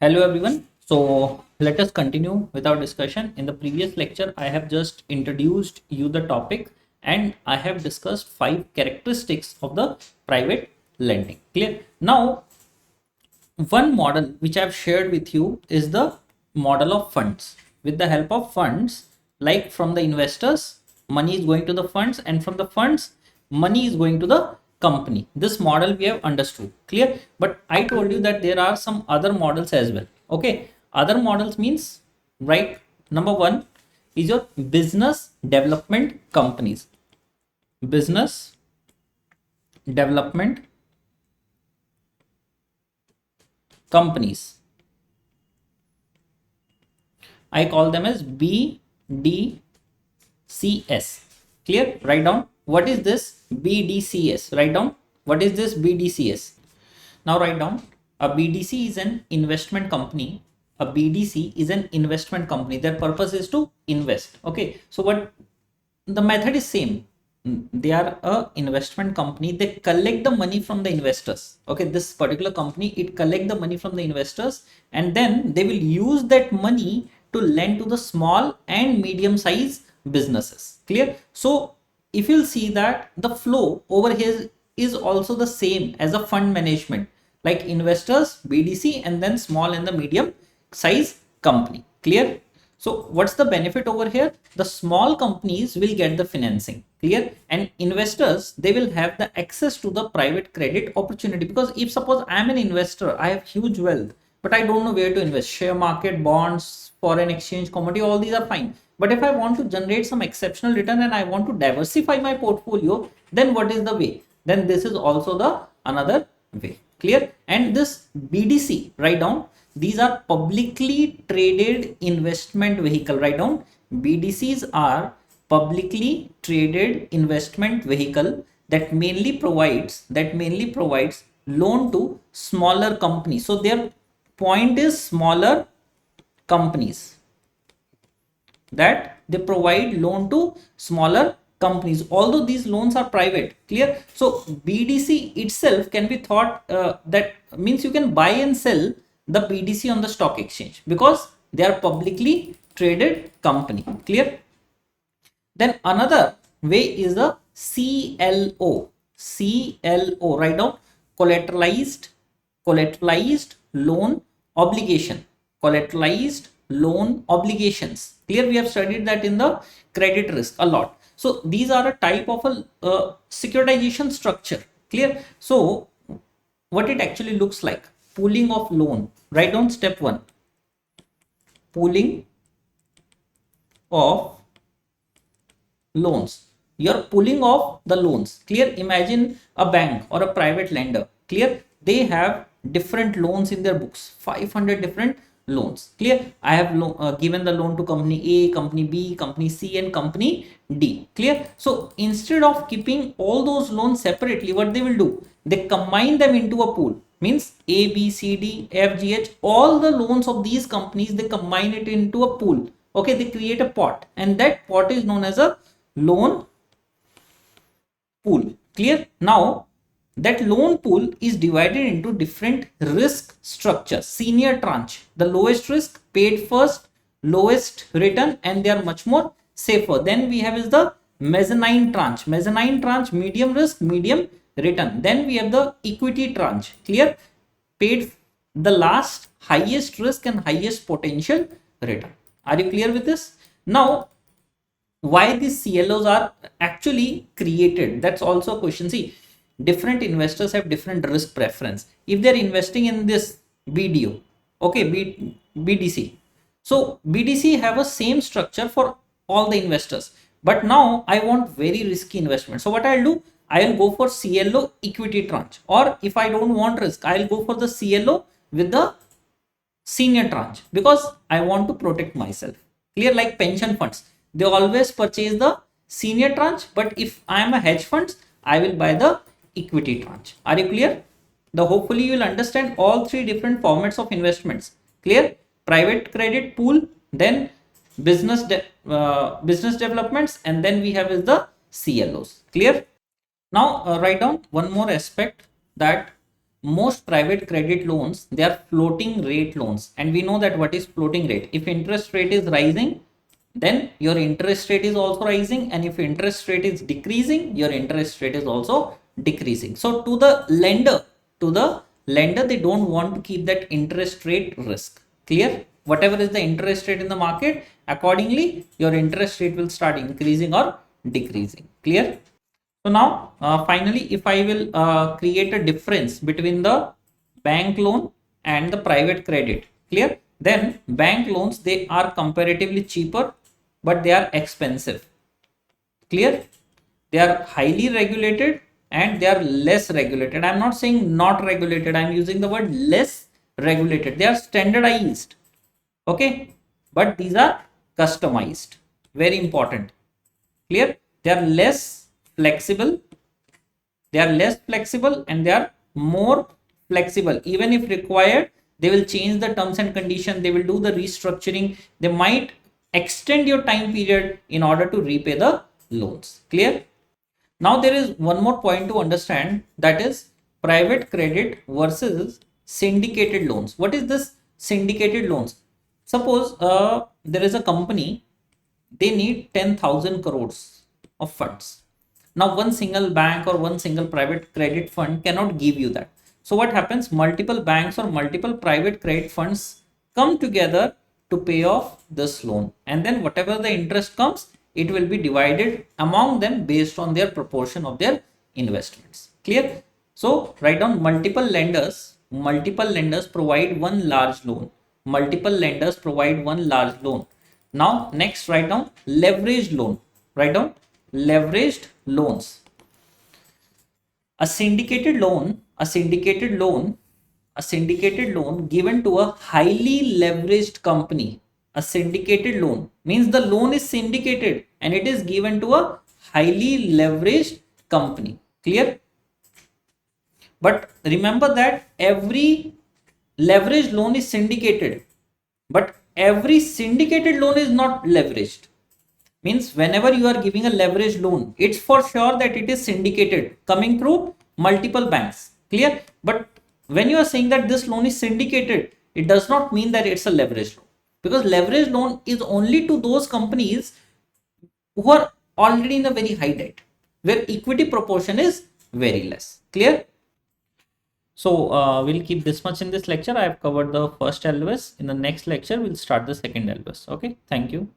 Hello everyone. So let us continue with our discussion. In the previous lecture, I have just introduced you the topic and I have discussed 5 characteristics of the private lending. Clear? Now, one model which I've shared with you is the model of funds. With the help of funds, like from the investors, money is going to the funds, and from the funds, money is going to the company. This model we have understood. Clear? But I told you that there are some other models as well. Okay, other models means, right? Number one is your business development companies. Business development companies, I call them as BDCs. Clear? Write down what is this BDCs. Write down what is this BDCs. Now write down a BDC is an investment company. A BDC is an investment company. Their purpose is to invest. Okay. So what the method is same. They are a investment company. They collect the money from the investors. Okay, this particular company, it collect the money from the investors, and then they will use that money to lend to the small and medium size businesses. Clear? So if you'll see that the flow over here is also the same as a fund management, like investors, BDC, and then small and the medium size company. Clear? So what's the benefit over here? The small companies will get the financing. Clear? And investors, they will have the access to the private credit opportunity, because if suppose I'm an investor, I have huge wealth, but I don't know where to invest. Share market, bonds, foreign exchange, commodity, all these are fine. But if I want to generate some exceptional return and I want to diversify my portfolio, then what is the way? Then this is also the another way. Clear? And this BDC, write down, these are publicly traded investment vehicle. Write down, BDCs are publicly traded investment vehicle that mainly provides loan to smaller companies. So their point is smaller companies, that they provide loan to smaller companies, although these loans are private. Clear? So BDC itself can be thought that means you can buy and sell the BDC on the stock exchange because they are publicly traded company. Clear? Then another way is the CLO. CLO, write down, collateralized loan obligation. Collateralized loan obligations. Clear? We have studied that in the credit risk a lot. So these are a type of a securitization structure. Clear? So what it actually looks like: pooling of loan. Write down step 1, pooling of loans. You're pulling off the loans. Clear? Imagine a bank or a private lender. Clear? They have different loans in their books, 500 different loans. Clear? I have given the loan to company A, company B, company C, and company D. Clear? So instead of keeping all those loans separately, what they will do, they combine them into a pool. Means A, B, C, D, F, G, H, all the loans of these companies, they combine it into a pool. Okay, they create a pot, and that pot is known as a loan pool. Clear? Now that loan pool is divided into different risk structures. Senior tranche, the lowest risk, paid first, lowest return, and they are much more safer. Then we have is the mezzanine tranche. Mezzanine tranche, medium risk, medium return. Then we have the equity tranche. Clear? Paid the last, highest risk and highest potential return. Are you clear with this? Now why these CLOs are actually created, that's also a question. See, different investors have different risk preference. If they're investing in this BDO, okay, BDC, so BDC have a same structure for all the investors, but now I want very risky investment. So what I'll do, I'll go for CLO equity tranche, or if I don't want risk, I'll go for the CLO with the senior tranche, because I want to protect myself. Clear? Like pension funds, they always purchase the senior tranche, but if I am a hedge fund, I will buy the equity tranche. Are you clear? Hopefully you will understand all 3 different formats of investments. Clear? Private credit pool, then business developments, and then we have is the CLOs. Clear? Now write down one more aspect, that most private credit loans, they are floating rate loans, and we know that what is floating rate. If interest rate is rising, then your interest rate is also rising, and if interest rate is decreasing, your interest rate is also decreasing. So to the lender, they don't want to keep that interest rate risk. Clear? Whatever is the interest rate in the market, accordingly your interest rate will start increasing or decreasing. Clear? So now, finally, if I will create a difference between the bank loan and the private credit, clear? Then bank loans, they are comparatively cheaper, but they are expensive. Clear? They are highly regulated and they are less regulated. I'm not saying not regulated. I'm using the word less regulated. They are standardized. Okay. But these are customized. Very important. Clear? They are less flexible. They are less flexible and they are more flexible. Even if required, they will change the terms and conditions. They will do the restructuring. They might extend your time period in order to repay the loans. Clear? Now there is one more point to understand, that is private credit versus syndicated loans. What is this syndicated loans? Suppose there is a company, they need 10,000 crores of funds. Now one single bank or one single private credit fund cannot give you that. So what happens? Multiple banks or multiple private credit funds come together to pay off this loan, and then whatever the interest comes, it will be divided among them based on their proportion of their investments. Clear? So write down multiple lenders provide one large loan. Multiple lenders provide one large loan. Now next, write down leveraged loan. Write down leveraged loans. A syndicated loan given to a highly leveraged company. A syndicated loan means the loan is syndicated and it is given to a highly leveraged company. Clear? But remember that every leveraged loan is syndicated, but every syndicated loan is not leveraged. Means whenever you are giving a leveraged loan, it's for sure that it is syndicated, coming through multiple banks. Clear? But when you are saying that this loan is syndicated, it does not mean that it's a leveraged loan, because leveraged loan is only to those companies who are already in a very high debt, where equity proportion is very less. Clear? So we'll keep this much in this lecture. I have covered the first LOS. In the next lecture, we'll start the second LOS. Okay. Thank you.